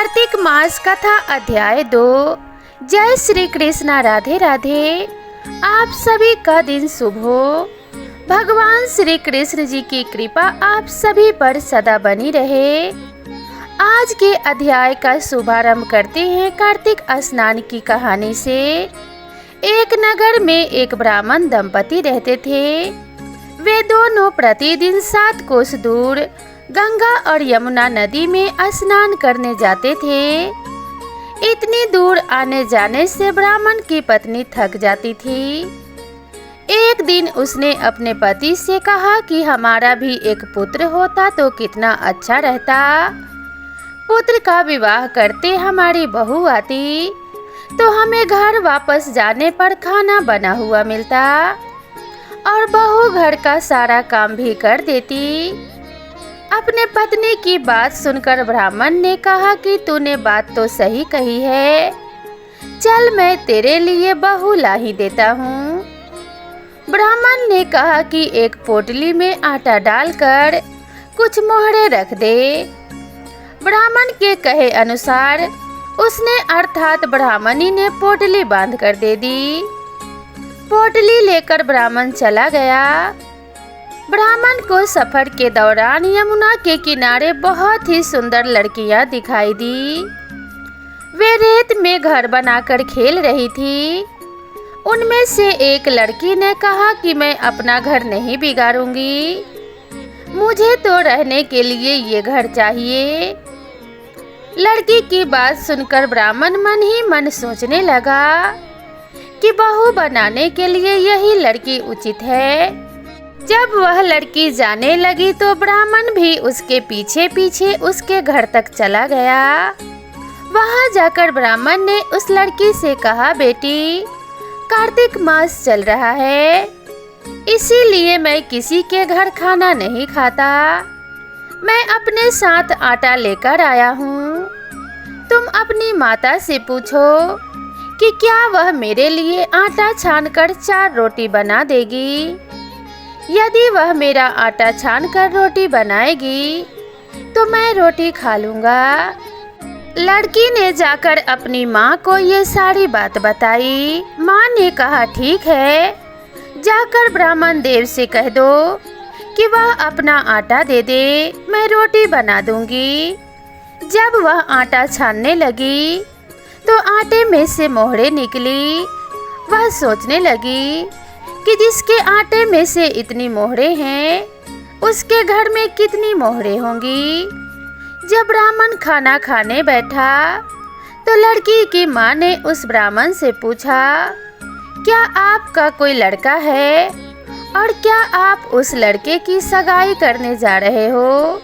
कार्तिक मास कथा अध्याय 2। जय श्री कृष्णा, राधे राधे। आप सभी का दिन शुभ हो। भगवान श्री कृष्ण जी की कृपा आप सभी पर सदा बनी रहे। आज के अध्याय का शुभारंभ करते हैं कार्तिक स्नान की कहानी से। एक नगर में एक ब्राह्मण दंपति रहते थे। वे दोनों प्रतिदिन 7 कोस दूर गंगा और यमुना नदी में स्नान करने जाते थे। इतनी दूर आने जाने से ब्राह्मण की पत्नी थक जाती थी। एक दिन उसने अपने पति से कहा कि हमारा भी एक पुत्र होता तो कितना अच्छा रहता। पुत्र का विवाह करते हमारी बहू आती तो हमें घर वापस जाने पर खाना बना हुआ मिलता और बहू घर का सारा काम भी कर देती। अपने पत्नी की बात सुनकर ब्राह्मण ने कहा कि तूने बात तो सही कही है, चल मैं तेरे लिए बहू ला ही देता हूँ। ब्राह्मण ने कहा कि एक पोटली में आटा डालकर कुछ मोहरे रख दे। ब्राह्मण के कहे अनुसार उसने अर्थात ब्राह्मणी ने पोटली बांध कर दे दी। पोटली लेकर ब्राह्मण चला गया। ब्राह्मण को सफर के दौरान यमुना के किनारे बहुत ही सुंदर लड़कियां दिखाई दी। वे रेत में घर बनाकर खेल रही थी। उनमें से एक लड़की ने कहा कि मैं अपना घर नहीं बिगाड़ूंगी, मुझे तो रहने के लिए ये घर चाहिए। लड़की की बात सुनकर ब्राह्मण मन ही मन सोचने लगा कि बहू बनाने के लिए यही लड़की उचित है। जब वह लड़की जाने लगी तो ब्राह्मण भी उसके पीछे पीछे उसके घर तक चला गया। वहां जाकर ब्राह्मण ने उस लड़की से कहा, बेटी, कार्तिक मास चल रहा है, इसीलिए मैं किसी के घर खाना नहीं खाता। मैं अपने साथ आटा लेकर आया हूँ। तुम अपनी माता से पूछो कि क्या वह मेरे लिए आटा छानकर 4 रोटी बना देगी। यदि वह मेरा आटा छानकर रोटी बनाएगी तो मैं रोटी खा लूँगा। लड़की ने जाकर अपनी माँ को ये सारी बात बताई। माँ ने कहा, ठीक है, जाकर ब्राह्मण देव से कह दो कि वह अपना आटा दे दे, मैं रोटी बना दूँगी। जब वह आटा छानने लगी तो आटे में से मोहरे निकली। वह सोचने लगी कि जिसके आटे में से इतनी मोहरे हैं उसके घर में कितनी मोहरे होंगी। जब ब्राह्मण खाना खाने बैठा तो लड़की की माँ ने उस ब्राह्मण से पूछा, क्या आपका कोई लड़का है और क्या आप उस लड़के की सगाई करने जा रहे हो।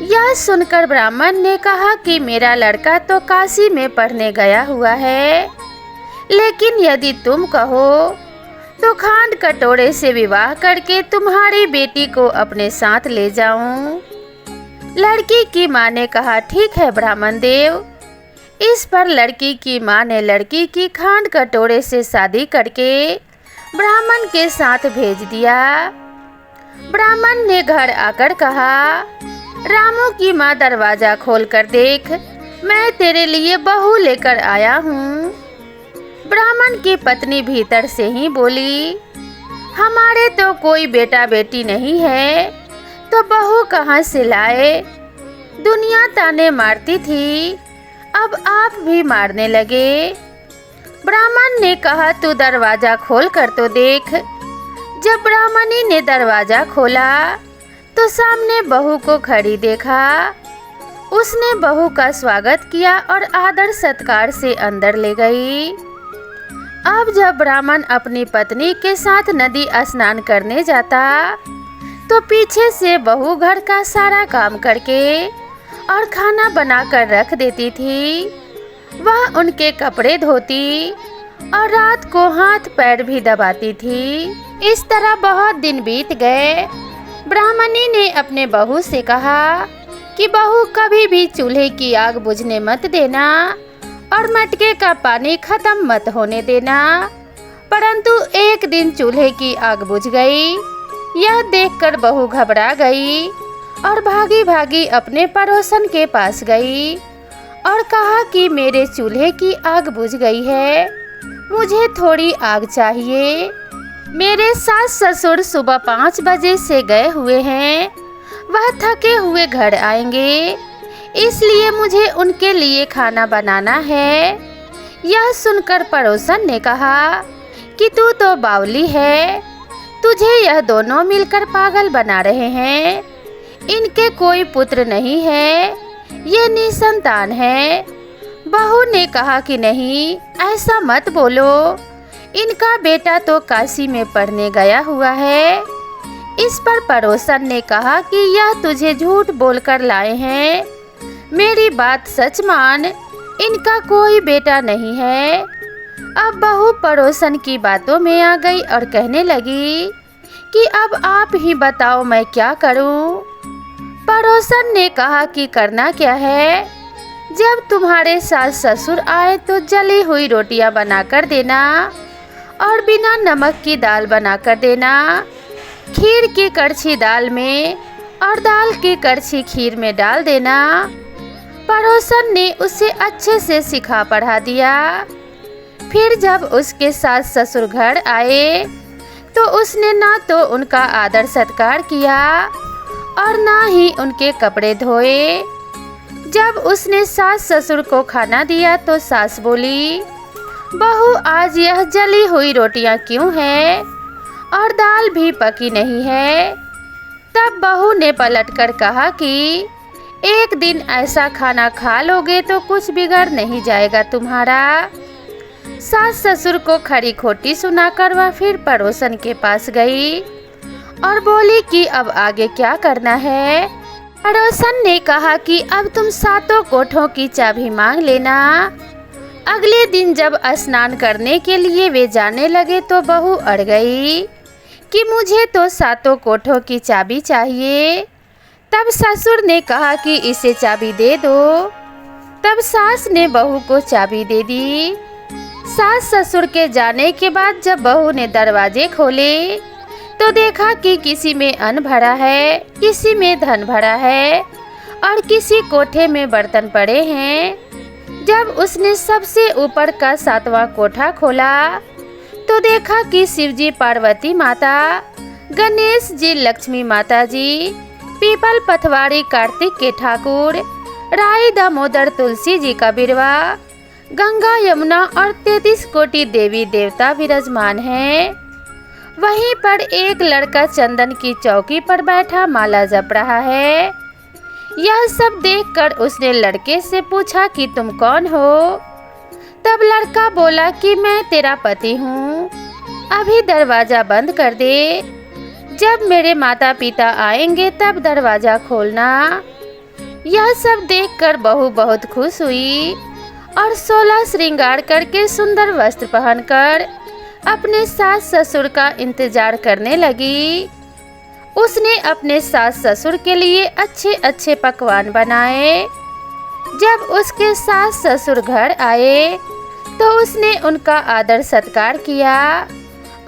यह सुनकर ब्राह्मण ने कहा कि मेरा लड़का तो काशी में पढ़ने गया हुआ है, लेकिन यदि तुम कहो तो खांड कटोरे से विवाह करके तुम्हारी बेटी को अपने साथ ले जाऊं। लड़की की माँ ने कहा, ठीक है ब्राह्मण देव। इस पर लड़की की माँ ने लड़की की खांड कटोरे से शादी करके ब्राह्मण के साथ भेज दिया। ब्राह्मण ने घर आकर कहा, रामू की माँ दरवाजा खोल कर देख, मैं तेरे लिए बहू लेकर आया हूँ। ब्राह्मण की पत्नी भीतर से ही बोली, हमारे तो कोई बेटा बेटी नहीं है, तो बहू कहाँ से लाए। दुनिया ताने मारती थी, अब आप भी मारने लगे। ब्राह्मण ने कहा, तू दरवाजा खोल कर तो देख। जब ब्राह्मणी ने दरवाजा खोला तो सामने बहू को खड़ी देखा। उसने बहू का स्वागत किया और आदर सत्कार से अंदर ले गई। अब जब ब्राह्मण अपनी पत्नी के साथ नदी स्नान करने जाता तो पीछे से बहू घर का सारा काम करके और खाना बनाकर रख देती थी। वह उनके कपड़े धोती और रात को हाथ पैर भी दबाती थी। इस तरह बहुत दिन बीत गए। ब्राह्मणी ने अपने बहू से कहा कि बहू, कभी भी चूल्हे की आग बुझने मत देना और मटके का पानी खत्म मत होने देना। परंतु एक दिन चूल्हे की आग बुझ गई। यह देखकर बहू घबरा गई और भागी भागी अपने पड़ोसन के पास गई और कहा कि मेरे चूल्हे की आग बुझ गई है, मुझे थोड़ी आग चाहिए। मेरे सास ससुर सुबह 5 बजे से गए हुए हैं, वह थके हुए घर आएंगे, इसलिए मुझे उनके लिए खाना बनाना है। यह सुनकर पड़ोसन ने कहा कि तू तो बावली है, तुझे यह दोनों मिलकर पागल बना रहे हैं। इनके कोई पुत्र नहीं है, ये निसंतान है। बहू ने कहा कि नहीं, ऐसा मत बोलो, इनका बेटा तो काशी में पढ़ने गया हुआ है। इस पर पड़ोसन ने कहा कि यह तुझे झूठ बोलकर लाए हैं, मेरी बात सच मान, इनका कोई बेटा नहीं है। अब बहू पड़ोसन की बातों में आ गई और कहने लगी कि अब आप ही बताओ मैं क्या करूं। पड़ोसन ने कहा कि करना क्या है, जब तुम्हारे सास ससुर आए तो जली हुई रोटियां बनाकर देना और बिना नमक की दाल बनाकर देना, खीर की कड़छी दाल में और दाल की कड़छी खीर में डाल देना। पड़ोसन ने उसे अच्छे से सिखा पढ़ा दिया। फिर जब उसके सास ससुर घर आए तो उसने ना तो उनका आदर सत्कार किया और ना ही उनके कपड़े धोए। जब उसने सास ससुर को खाना दिया तो सास बोली, बहू आज यह जली हुई रोटियां क्यों है और दाल भी पकी नहीं है। तब बहू ने पलटकर कहा कि एक दिन ऐसा खाना खा लोगे तो कुछ बिगड़ नहीं जाएगा तुम्हारा। सास ससुर को खरी खोटी सुनाकर वह फिर पड़ोसन के पास गई और बोली कि अब आगे क्या करना है। पड़ोसन ने कहा कि अब तुम 7 कोठों की चाबी मांग लेना। अगले दिन जब स्नान करने के लिए वे जाने लगे तो बहू अड़ गई कि मुझे तो 7 कोठों की चाबी चाहिए। तब ससुर ने कहा कि इसे चाबी दे दो। तब सास ने बहू को चाबी दे दी। सास ससुर के जाने के बाद जब बहू ने दरवाजे खोले तो देखा कि किसी में अन्न भरा है, किसी में धन भरा है और किसी कोठे में बर्तन पड़े हैं। जब उसने सबसे ऊपर का 7वां कोठा खोला तो देखा कि शिवजी पार्वती माता, गणेश जी लक्ष्मी माता जी, पीपल पथवाड़ी कार्तिक के ठाकुर, राई दामोदर तुलसी जी का बिरवा, गंगा यमुना और 33 कोटि देवी देवता विराजमान हैं। वहीं पर एक लड़का चंदन की चौकी पर बैठा माला जप रहा है। यह सब देखकर उसने लड़के से पूछा कि तुम कौन हो। तब लड़का बोला कि मैं तेरा पति हूँ, अभी दरवाजा बंद कर दे, जब मेरे माता पिता आएंगे तब दरवाजा खोलना। यह सब देखकर बहू बहुत खुश हुई और 16 श्रृंगार करके सुंदर वस्त्र पहनकर अपने सास ससुर का इंतजार करने लगी। उसने अपने सास ससुर के लिए अच्छे अच्छे पकवान बनाए। जब उसके सास ससुर घर आए तो उसने उनका आदर सत्कार किया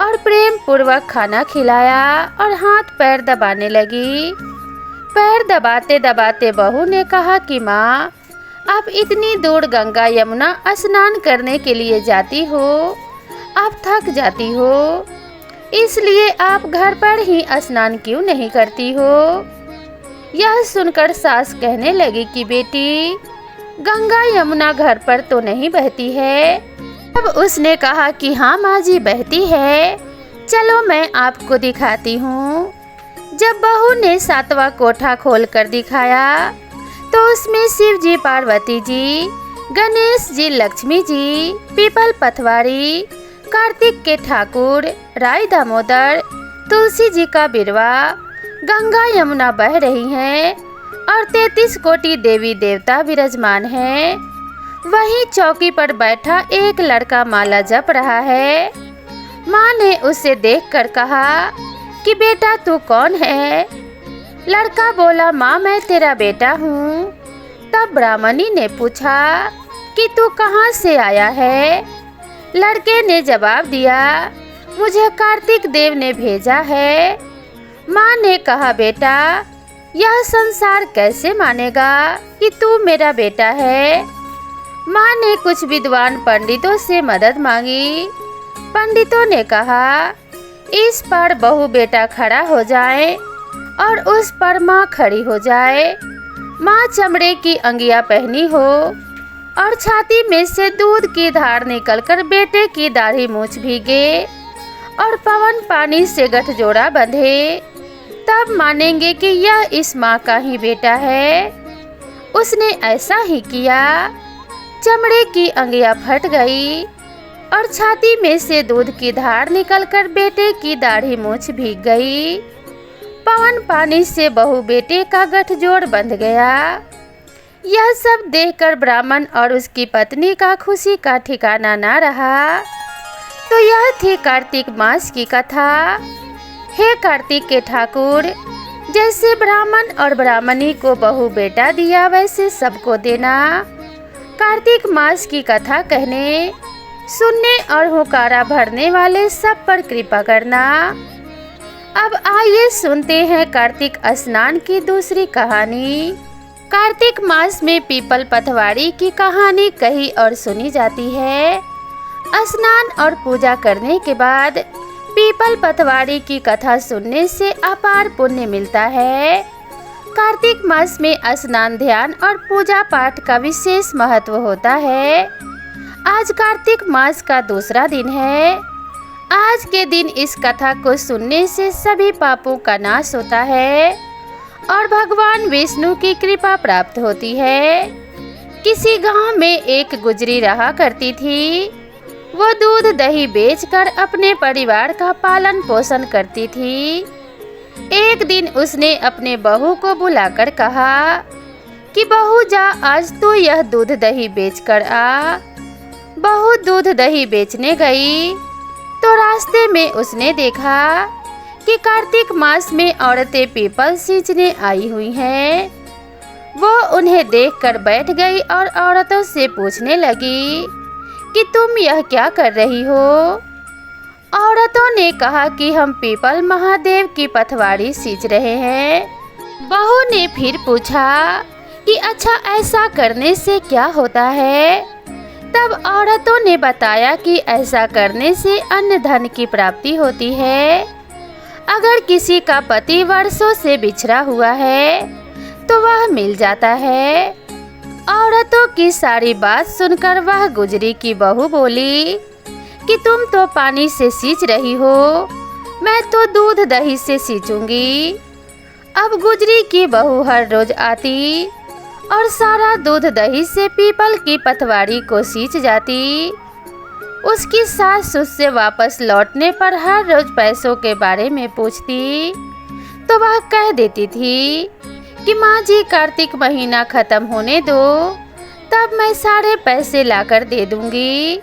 और प्रेम पूर्वक खाना खिलाया और हाथ पैर दबाने लगी। पैर दबाते दबाते बहू ने कहा कि माँ, आप इतनी दूर गंगा यमुना स्नान करने के लिए जाती हो, आप थक जाती हो, इसलिए आप घर पर ही स्नान क्यों नहीं करती हो। यह सुनकर सास कहने लगी कि बेटी, गंगा यमुना घर पर तो नहीं बहती है। तब उसने कहा कि हाँ माँ जी, बहती है, चलो मैं आपको दिखाती हूँ। जब बहू ने 7वां कोठा खोलकर दिखाया तो उसमें शिव जी पार्वती जी, गणेश जी लक्ष्मी जी, पीपल पथवाड़ी, कार्तिक के ठाकुर, राई दामोदर, तुलसी जी का बिरवा, गंगा यमुना बह रही हैं और 33 कोटि देवी देवता विराजमान हैं। वहीं चौकी पर बैठा एक लड़का माला जप रहा है। माँ ने उसे देखकर कहा कि बेटा तू कौन है। लड़का बोला, माँ मैं तेरा बेटा हूँ। तब ब्राह्मणी ने पूछा कि तू कहाँ से आया है। लड़के ने जवाब दिया, मुझे कार्तिक देव ने भेजा है। माँ ने कहा, बेटा यह संसार कैसे मानेगा कि तू मेरा बेटा है। माँ ने कुछ विद्वान पंडितों से मदद मांगी। पंडितों ने कहा, इस पर बहू बेटा खड़ा हो जाए और उस पर माँ खड़ी हो जाए। माँ चमड़े की अंगिया पहनी हो और छाती में से दूध की धार निकलकर बेटे की दाढ़ी मूछ भीगे और पवन पानी से गठजोड़ा बंधे, तब मानेंगे कि यह इस माँ का ही बेटा है। उसने ऐसा ही किया। चमड़े की अंगिया फट गई और छाती में से दूध की धार निकलकर बेटे की दाढ़ी मूछ भीग गई। पवन पानी से बहू बेटे का गठजोड़ बंध गया। यह सब देखकर ब्राह्मण और उसकी पत्नी का खुशी का ठिकाना ना रहा। तो यह थी कार्तिक मास की कथा। हे कार्तिक के ठाकुर, जैसे ब्राह्मण और ब्राह्मणी को बहू बेटा दिया वैसे सबको देना। कार्तिक मास की कथा कहने, सुनने और हुकारा भरने वाले सब पर कृपा करना। अब आइए सुनते हैं कार्तिक स्नान की दूसरी कहानी। कार्तिक मास में पीपल पथवाड़ी की कहानी कही और सुनी जाती है। स्नान और पूजा करने के बाद पीपल पथवाड़ी की कथा सुनने से अपार पुण्य मिलता है। कार्तिक मास में स्नान, ध्यान और पूजा पाठ का विशेष महत्व होता है। आज कार्तिक मास का दूसरा दिन है। आज के दिन इस कथा को सुनने से सभी पापों का नाश होता है और भगवान विष्णु की कृपा प्राप्त होती है। किसी गांव में एक गुजरी रहा करती थी। वो दूध दही बेचकर अपने परिवार का पालन पोषण करती थी। एक दिन उसने अपने बहू को बुलाकर कहा कि बहू जा, आज तो यह दूध दही बेचकर आ। बहू दूध दही बेचने गई तो रास्ते में उसने देखा कि कार्तिक मास में औरतें पीपल सींचने आई हुई हैं। वो उन्हें देखकर बैठ गई और औरतों से पूछने लगी कि तुम यह क्या कर रही हो। औरतों ने कहा कि हम पीपल महादेव की पथवाड़ी सींच रहे हैं। बहू ने फिर पूछा कि अच्छा, ऐसा करने से क्या होता है। तब औरतों ने बताया कि ऐसा करने से अन्न धन की प्राप्ति होती है। अगर किसी का पति वर्षों से बिछड़ा हुआ है तो वह मिल जाता है। औरतों की सारी बात सुनकर वह गुजरी की बहू बोली कि तुम तो पानी से सींच रही हो, मैं तो दूध दही से सींचूंगी। अब गुजरी की बहू हर रोज आती और सारा दूध दही से पीपल की पथवाड़ी को सींच जाती। उसकी सास उससे वापस लौटने पर हर रोज पैसों के बारे में पूछती तो वह कह देती थी कि माँ जी, कार्तिक महीना खत्म होने दो, तब मैं सारे पैसे लाकर दे दूंगी।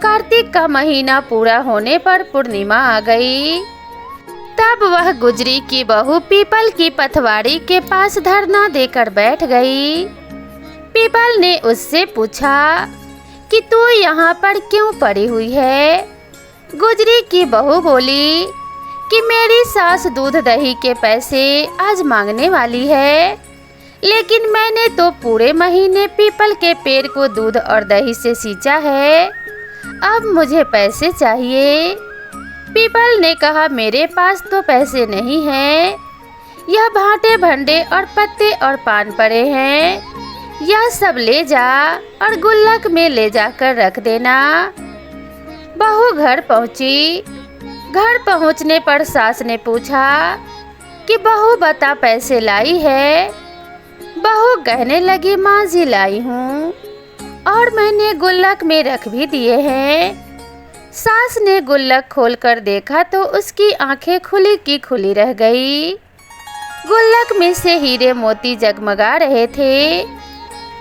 कार्तिक का महीना पूरा होने पर पूर्णिमा आ गई। तब वह गुजरी की बहू पीपल की पथवाड़ी के पास धरना देकर बैठ गई। पीपल ने उससे पूछा कि तू यहाँ पर क्यों पड़ी हुई है। गुजरी की बहू बोली कि मेरी सास दूध दही के पैसे आज मांगने वाली है, लेकिन मैंने तो पूरे महीने पीपल के पेड़ को दूध और दही से सींचा है। अब मुझे पैसे चाहिए। पीपल ने कहा, मेरे पास तो पैसे नहीं हैं। यह भाटे भंडे और पत्ते और पान पड़े हैं। यह सब ले जा और गुल्लक में ले जाकर रख देना। बहू घर पहुंची। घर पहुंचने पर सास ने पूछा कि बहू बता, पैसे लाई है। बहू कहने लगी, माँ जी लाई हूँ और मैंने गुल्लक में रख भी दिए हैं। सास ने गुल्लक खोलकर देखा तो उसकी आंखें खुली की खुली रह गई। गुल्लक में से हीरे मोती जगमगा रहे थे।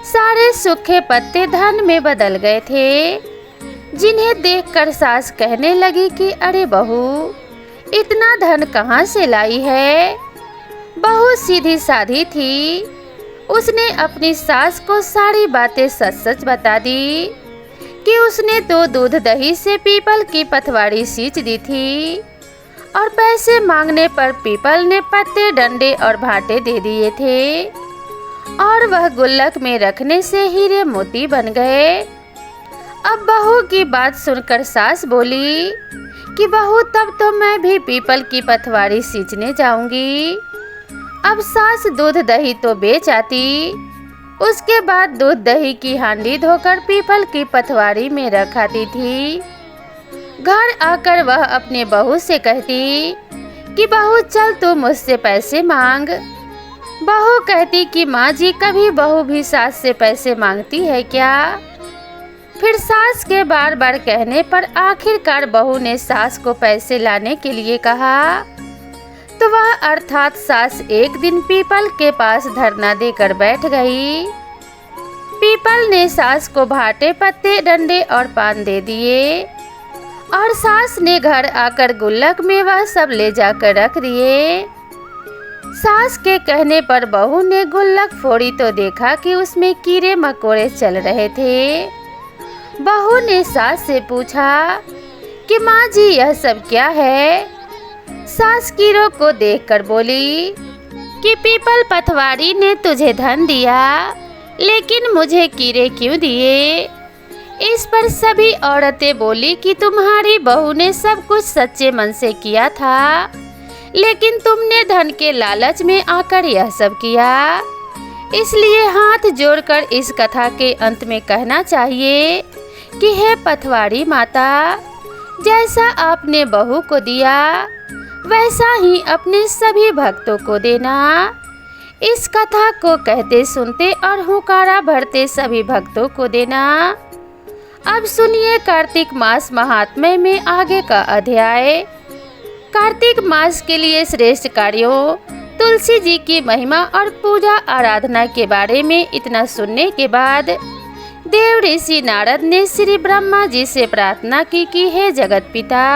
सारे सूखे पत्ते धन में बदल गए थे, जिन्हें देखकर सास कहने लगी कि अरे बहू, इतना धन कहाँ से लाई है। बहू सीधी साधी थी। उसने अपनी सास को सारी बातें सच सच बता दी कि उसने तो दूध दही से पीपल की पथवाड़ी सींच दी थी और पैसे मांगने पर पीपल ने पत्ते, डंडे और भाटे दे दिए थे। और वह गुल्लक में रखने से हीरे मोती बन गए। अब बहू की बात सुनकर सास बोली कि बहू तब तो मैं भी पीपल की पथवारी सींचने जाऊंगी। अब सास दूध दही तो बेच आती, उसके बाद दूध दही की हांडी धोकर पीपल की पथवारी में रख आती थी। घर आकर वह अपने बहू से कहती कि बहू चल तू मुझसे पैसे मांग। बहू कहती कि माँ जी कभी बहू भी सास से पैसे मांगती है क्या। फिर सास के बार बार कहने पर आखिरकार बहू ने सास को पैसे लाने के लिए कहा। तो वह अर्थात सास एक दिन पीपल के पास धरना देकर बैठ गई। पीपल ने सास को भाटे पत्ते डंडे और पान दे दिए और सास ने घर आकर गुल्लक में वह सब ले जाकर रख दिए। सास के कहने पर बहू ने गुल्लक फोड़ी तो देखा कि उसमें कीड़े मकोड़े चल रहे थे। बहू ने सास से पूछा कि माँ जी यह सब क्या है। सास कीड़ों को देखकर बोली कि पीपल पथवारी ने तुझे धन दिया, लेकिन मुझे कीड़े क्यों दिए। इस पर सभी औरतें बोली कि तुम्हारी बहू ने सब कुछ सच्चे मन से किया था, लेकिन तुमने धन के लालच में आकर यह सब किया। इसलिए हाथ जोड़कर इस कथा के अंत में कहना चाहिए कि हे पथवारी माता, जैसा आपने बहू को दिया वैसा ही अपने सभी भक्तों को देना। इस कथा को कहते सुनते और हुंकारा भरते सभी भक्तों को देना। अब सुनिए कार्तिक मास महात्म्य में आगे का अध्याय। कार्तिक मास के लिए श्रेष्ठ कार्यों, तुलसी जी की महिमा और पूजा आराधना के बारे में इतना सुनने के बाद देव ऋषि नारद ने श्री ब्रह्मा जी से प्रार्थना की कि हे जगत पिता,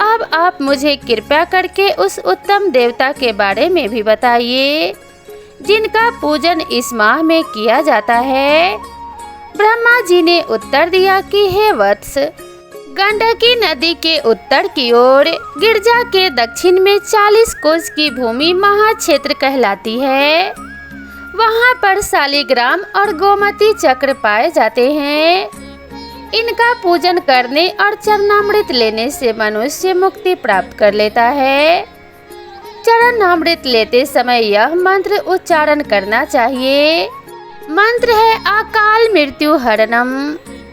अब आप मुझे कृपया करके उस उत्तम देवता के बारे में भी बताइए जिनका पूजन इस माह में किया जाता है। ब्रह्मा जी ने उत्तर दिया कि हे वत्स, गंडकी नदी के उत्तर की ओर गिरजा के दक्षिण में 40 कोस की भूमि महाक्षेत्र कहलाती है। वहाँ पर शालिग्राम और गोमती चक्र पाए जाते हैं। इनका पूजन करने और चरणामृत लेने से मनुष्य मुक्ति प्राप्त कर लेता है। चरणामृत लेते समय यह मंत्र उच्चारण करना चाहिए। मंत्र है अकाल मृत्यु हरणम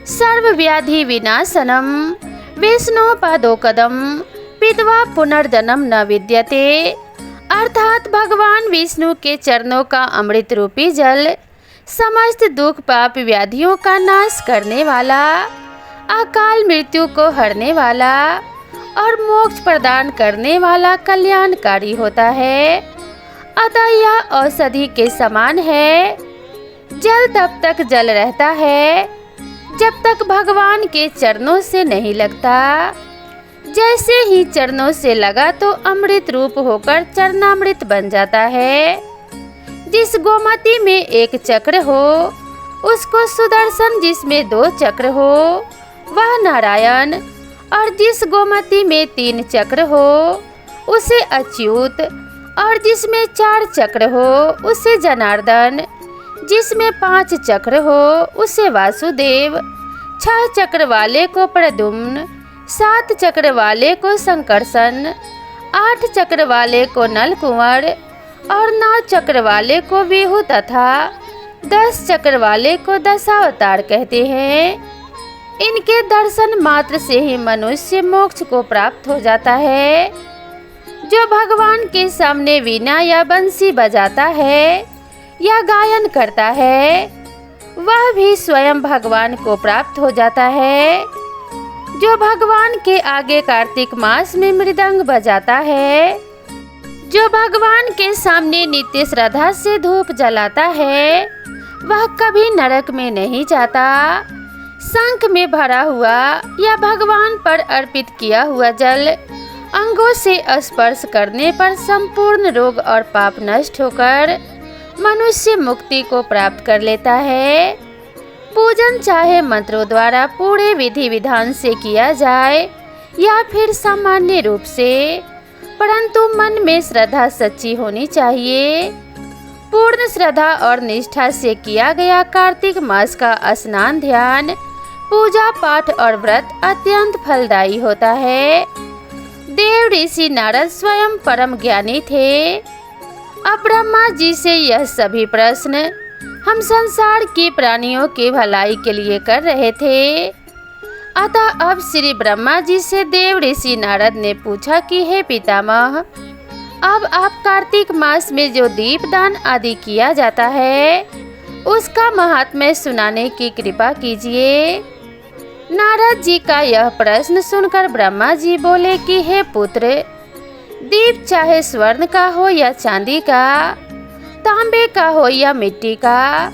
सर्व व्याधि विनाशनम विष्णु पादोकदम पित्वा पुनर्जन्म न विद्यते। अर्थात भगवान विष्णु के चरणों का अमृत रूपी जल समस्त दुख पाप व्याधियों का नाश करने वाला, अकाल मृत्यु को हरने वाला और मोक्ष प्रदान करने वाला कल्याणकारी होता है। अतः यह औषधि के समान है। जल तब तक जल रहता है जब तक भगवान के चरणों से नहीं लगता। जैसे ही चरणों से लगा तो अमृत रूप होकर चरणामृत बन जाता है। जिस गोमती में एक चक्र हो उसको सुदर्शन, जिसमें 2 चक्र हो वह नारायण, और जिस गोमती में 3 चक्र हो उसे अच्युत, और जिसमें 4 चक्र हो उसे जनार्दन, जिसमें 5 चक्र हो उसे वासुदेव, 6 चक्र वाले को प्रद्युम्न, 7 चक्र वाले को संकर्षण, 8 चक्र वाले को नलकुंवर और 9 चक्र वाले को विहू तथा 10 चक्र वाले को दशावतार कहते हैं। इनके दर्शन मात्र से ही मनुष्य मोक्ष को प्राप्त हो जाता है। जो भगवान के सामने वीणा या बंसी बजाता है या गायन करता है वह भी स्वयं भगवान को प्राप्त हो जाता है। जो भगवान के आगे कार्तिक मास में मृदंग बजाता है, जो भगवान के सामने नित्य श्रद्धा से धूप जलाता है वह कभी नरक में नहीं जाता। शंख में भरा हुआ या भगवान पर अर्पित किया हुआ जल अंगों से स्पर्श करने पर संपूर्ण रोग और पाप नष्ट होकर मनुष्य मुक्ति को प्राप्त कर लेता है। पूजन चाहे मंत्रों द्वारा पूरे विधि विधान से किया जाए या फिर सामान्य रूप से, परंतु मन में श्रद्धा सच्ची होनी चाहिए। पूर्ण श्रद्धा और निष्ठा से किया गया कार्तिक मास का स्नान, ध्यान, पूजा पाठ और व्रत अत्यंत फलदायी होता है। देव ऋषि नारद स्वयं परम ज्ञानी थे। अब ब्रह्मा जी से यह सभी प्रश्न हम संसार के प्राणियों की भलाई के लिए कर रहे थे। अतः अब श्री ब्रह्मा जी से देव ऋषि नारद ने पूछा कि हे पितामह, अब आप कार्तिक मास में जो दीपदान आदि किया जाता है उसका महात्म्य सुनाने की कृपा कीजिए। नारद जी का यह प्रश्न सुनकर ब्रह्मा जी बोले कि हे पुत्र, दीप चाहे स्वर्ण का हो या चांदी का, तांबे का हो या मिट्टी का,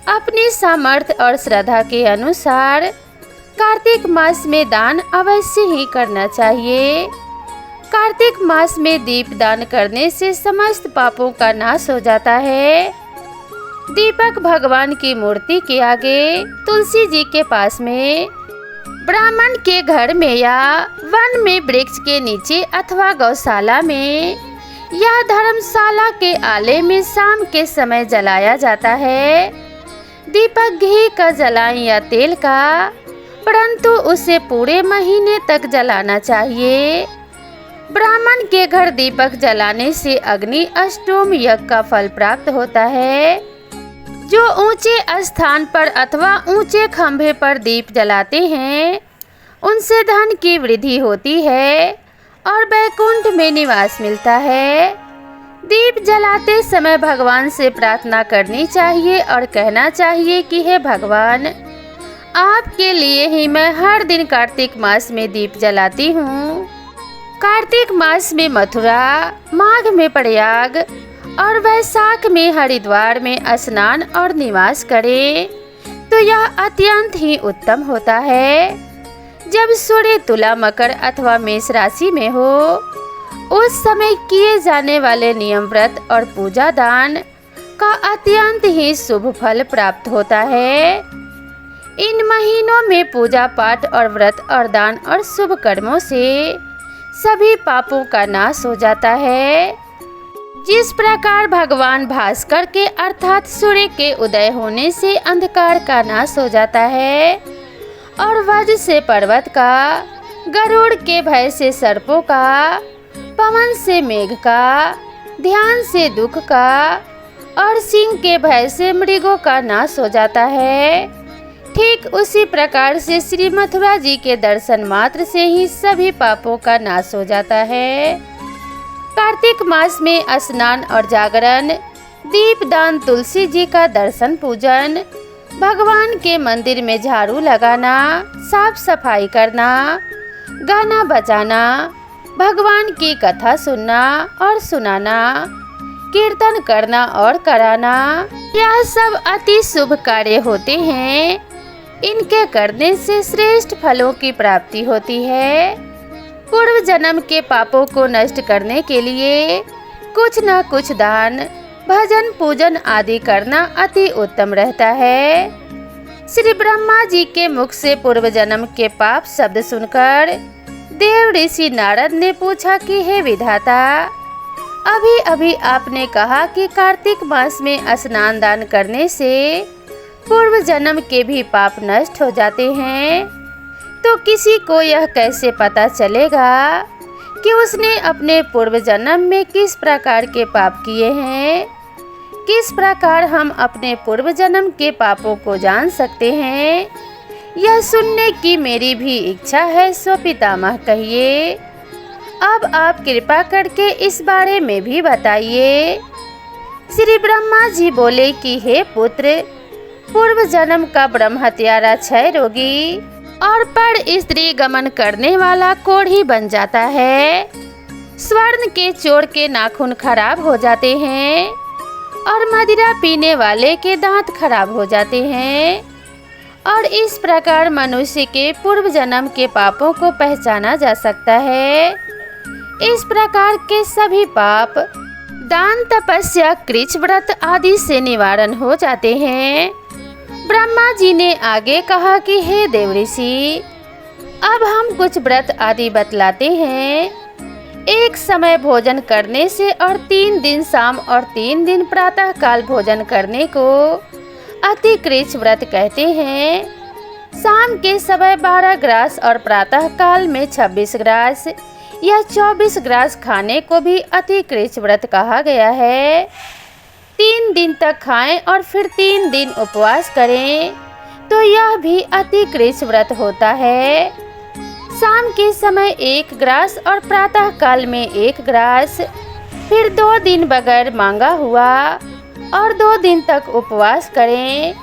अपनी सामर्थ्य और श्रद्धा के अनुसार कार्तिक मास में दान अवश्य ही करना चाहिए। कार्तिक मास में दीप दान करने से समस्त पापों का नाश हो जाता है। दीपक भगवान की मूर्ति के आगे, तुलसी जी के पास में, ब्राह्मण के घर में या वन में, वृक्ष के नीचे अथवा गौशाला में या धर्मशाला के आले में शाम के समय जलाया जाता है। दीपक घी का जलाएं या तेल का, परंतु उसे पूरे महीने तक जलाना चाहिए। ब्राह्मण के घर दीपक जलाने से अग्नि अष्टोम यज्ञ का फल प्राप्त होता है। जो ऊंचे स्थान पर अथवा ऊंचे खंभे पर दीप जलाते हैं उनसे धन की वृद्धि होती है और वैकुंठ में निवास मिलता है। दीप जलाते समय भगवान से प्रार्थना करनी चाहिए और कहना चाहिए कि हे भगवान, आपके लिए ही मैं हर दिन कार्तिक मास में दीप जलाती हूँ। कार्तिक मास में मथुरा, माघ में प्रयाग और वैशाख में हरिद्वार में स्नान और निवास करें तो यह अत्यंत ही उत्तम होता है। जब सूर्य तुला, मकर अथवा मेष राशि में हो उस समय किए जाने वाले नियम, व्रत और पूजा दान का अत्यंत ही शुभ फल प्राप्त होता है। इन महीनों में पूजा पाठ और व्रत और दान और शुभ कर्मों से सभी पापों का नाश हो जाता है। जिस प्रकार भगवान भास्कर के अर्थात सूर्य के उदय होने से अंधकार का नाश हो जाता है और वज्र से पर्वत का, गरुड़ के भय से सर्पों का, पवन से मेघ का, ध्यान से दुख का और सिंह के भय से मृगों का नाश हो जाता है, ठीक उसी प्रकार से श्री मथुरा जी के दर्शन मात्र से ही सभी पापों का नाश हो जाता है। कार्तिक मास में स्नान और जागरण, दीप दान, तुलसी जी का दर्शन पूजन, भगवान के मंदिर में झाड़ू लगाना, साफ सफाई करना, गाना बजाना, भगवान की कथा सुनना और सुनाना, कीर्तन करना और कराना, यह सब अति शुभ कार्य होते हैं। इनके करने से श्रेष्ठ फलों की प्राप्ति होती है। पूर्व जन्म के पापों को नष्ट करने के लिए कुछ न कुछ दान, भजन, पूजन आदि करना अति उत्तम रहता है। श्री ब्रह्मा जी के मुख से पूर्व जन्म के पाप शब्द सुनकर देव ऋषि नारद ने पूछा कि हे विधाता, अभी अभी आपने कहा कि कार्तिक मास में स्नान दान करने से पूर्व जन्म के भी पाप नष्ट हो जाते हैं, तो किसी को यह कैसे पता चलेगा कि उसने अपने पूर्व जन्म में किस प्रकार के पाप किए हैं? किस प्रकार हम अपने पूर्व जन्म के पापों को जान सकते हैं? यह सुनने की मेरी भी इच्छा है, सो पितामह कहिए। अब आप कृपा करके इस बारे में भी बताइए। श्री ब्रह्मा जी बोले कि हे पुत्र, पूर्व जन्म का ब्रह्म हत्यारा, क्षय रोगी और पर स्त्री गमन करने वाला कोढ़ी बन जाता है। स्वर्ण के चोर के नाखून खराब हो जाते हैं और मदिरा पीने वाले के दांत खराब हो जाते हैं। और इस प्रकार मनुष्य के पूर्व जन्म के पापों को पहचाना जा सकता है। इस प्रकार के सभी पाप दान, तपस्या, कृच व्रत आदि से निवारण हो जाते हैं। ब्रह्मा जी ने आगे कहा कि हे देव ऋषि, अब हम कुछ व्रत आदि बतलाते हैं। एक समय भोजन करने से और 3 दिन शाम और 3 दिन प्रातः काल भोजन करने को अतिकृच व्रत कहते हैं। शाम के समय 12 ग्रास और प्रातः काल में 26 ग्रास या 24 ग्रास खाने को भी अतिकृच व्रत कहा गया है। 3 दिन तक खाएं और फिर 3 दिन उपवास करें तो यह भी अतिकृच व्रत होता है। शाम के समय 1 ग्रास और प्रातः काल में 1 ग्रास, फिर 2 दिन बगैर मांगा हुआ और 2 दिन तक उपवास करें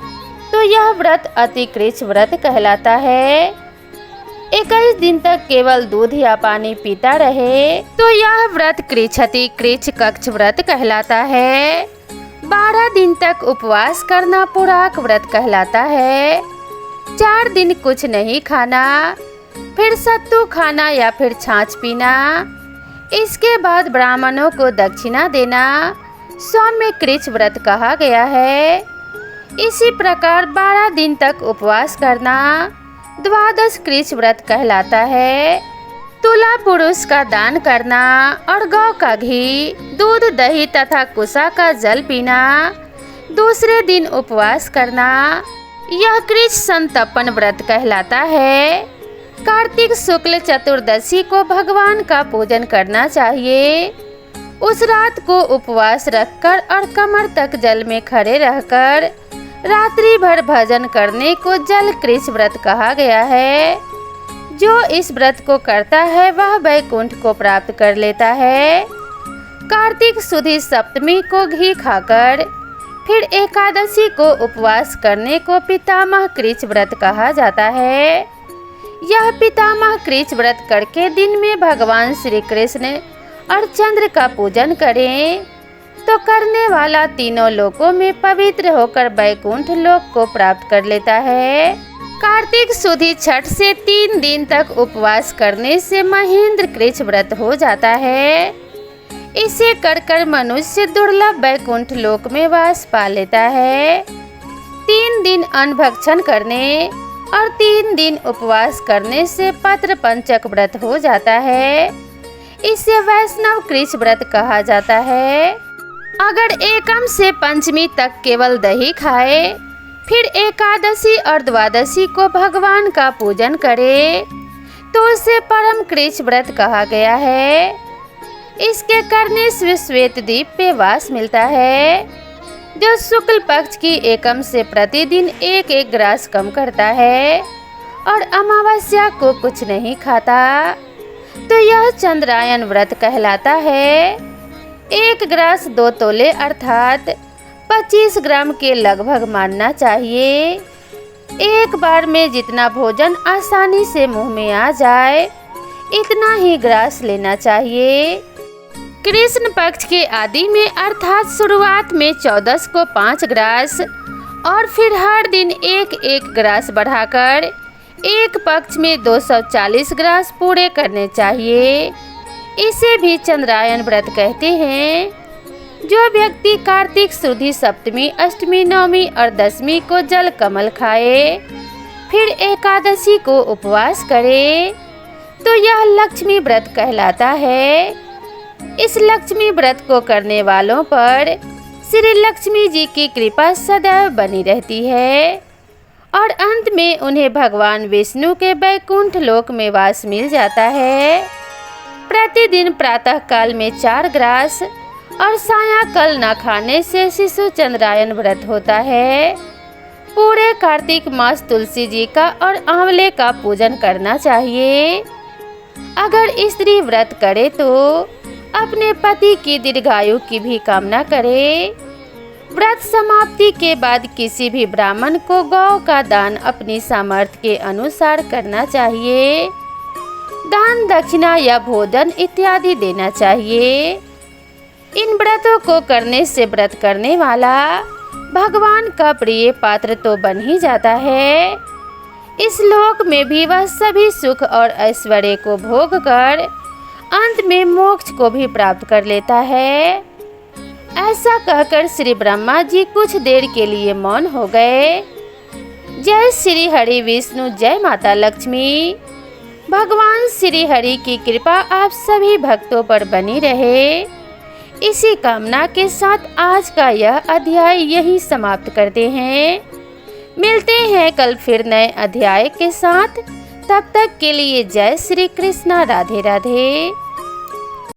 तो यह व्रत अतिकृच व्रत कहलाता है। 21 दिन तक केवल दूध या पानी पीता रहे तो यह व्रत कृच्छति कक्ष व्रत कहलाता है। 12 दिन तक उपवास करना पुराक व्रत कहलाता है। 4 दिन कुछ नहीं खाना, फिर सत्तू खाना या फिर छाछ पीना, इसके बाद ब्राह्मणों को दक्षिणा देना सौम्य कृच्छ व्रत कहा गया है। इसी प्रकार 12 दिन तक उपवास करना द्वादश कृच्छ व्रत कहलाता है। तुला पुरुष का दान करना और गौ का घी, दूध, दही तथा कुसा का जल पीना, दूसरे दिन उपवास करना, यह कृच्छ संतप्पन व्रत कहलाता है। कार्तिक शुक्ल चतुर्दशी को भगवान का पूजन करना चाहिए। उस रात को उपवास रखकर और कमर तक जल में खड़े रहकर रात्रि भर भजन करने को जल कृच्छ व्रत कहा गया है। जो इस व्रत को करता है वह वैकुंठ को प्राप्त कर लेता है। कार्तिक शुद्ध सप्तमी को घी खाकर फिर एकादशी को उपवास करने को पितामह कृच्छ व्रत कहा जाता है। यह पितामह कृच्छ व्रत करके दिन में भगवान श्री कृष्ण और चंद्र का पूजन करें तो करने वाला तीनों लोकों में पवित्र होकर वैकुंठ लोक को प्राप्त कर लेता है। कार्तिक शुद्ध छठ से 3 दिन तक उपवास करने से महेंद्र कृच्छ व्रत हो जाता है। इसे कर मनुष्य दुर्लभ वैकुंठ लोक में वास पा लेता है। 3 दिन अन्न भक्षण करने और 3 दिन उपवास करने से पत्र पंचक व्रत हो जाता है। इसे वैष्णव कृच्छ व्रत कहा जाता है। अगर एकम से पंचमी तक केवल दही खाए, फिर एकादशी और द्वादशी को भगवान का पूजन करे तो उसे परम कृच्छ व्रत कहा गया है। इसके करने से श्वेत द्वीप पे वास मिलता है, जो शुक्ल पक्ष की एकम से प्रतिदिन 1-1 ग्रास कम करता है और अमावस्या को कुछ नहीं खाता तो यह चंद्रायन व्रत कहलाता है। 1 ग्रास 2 तोले अर्थात 25 ग्राम के लगभग मानना चाहिए। एक बार में जितना भोजन आसानी से मुंह में आ जाए इतना ही ग्रास लेना चाहिए। कृष्ण पक्ष के आदि में अर्थात शुरुआत में 14 को 5 ग्रास और फिर हर दिन 1-1 ग्रास बढ़ाकर एक पक्ष में 240 ग्रास पूरे करने चाहिए। इसे भी चंद्रायन व्रत कहते हैं। जो व्यक्ति कार्तिक शुद्ध सप्तमी, अष्टमी, नवमी और दशमी को जल कमल खाए, फिर एकादशी को उपवास करे तो यह लक्ष्मी व्रत कहलाता है। इस लक्ष्मी व्रत को करने वालों पर श्री लक्ष्मी जी की कृपा सदैव बनी रहती है और अंत में उन्हें भगवान विष्णु के वैकुंठ लोक में वास मिल जाता है। प्रतिदिन प्रातः काल में 4 ग्रास और सायंकाल न खाने से शिशु चंद्रायन व्रत होता है। पूरे कार्तिक मास तुलसी जी का और आंवले का पूजन करना चाहिए। अगर स्त्री व्रत करे तो अपने पति की दीर्घायु की भी कामना करे। व्रत समाप्ति के बाद किसी भी ब्राह्मण को गौ का दान अपनी सामर्थ्य के अनुसार करना चाहिए। दान, दक्षिणा या भोजन इत्यादि देना चाहिए। इन व्रतों को करने से व्रत करने वाला भगवान का प्रिय पात्र तो बन ही जाता है। इस लोक में भी वह सभी सुख और ऐश्वर्य को भोग कर अंत में मोक्ष को भी प्राप्त कर लेता है। ऐसा कहकर श्री ब्रह्मा जी कुछ देर के लिए मौन हो गए। जय श्री हरि विष्णु, जय माता लक्ष्मी। भगवान श्री हरि की कृपा आप सभी भक्तों पर बनी रहे। इसी कामना के साथ आज का यह अध्याय यहीं समाप्त करते हैं। मिलते हैं कल फिर नए अध्याय के साथ। तब तक के लिए जय श्री कृष्णा, राधे राधे।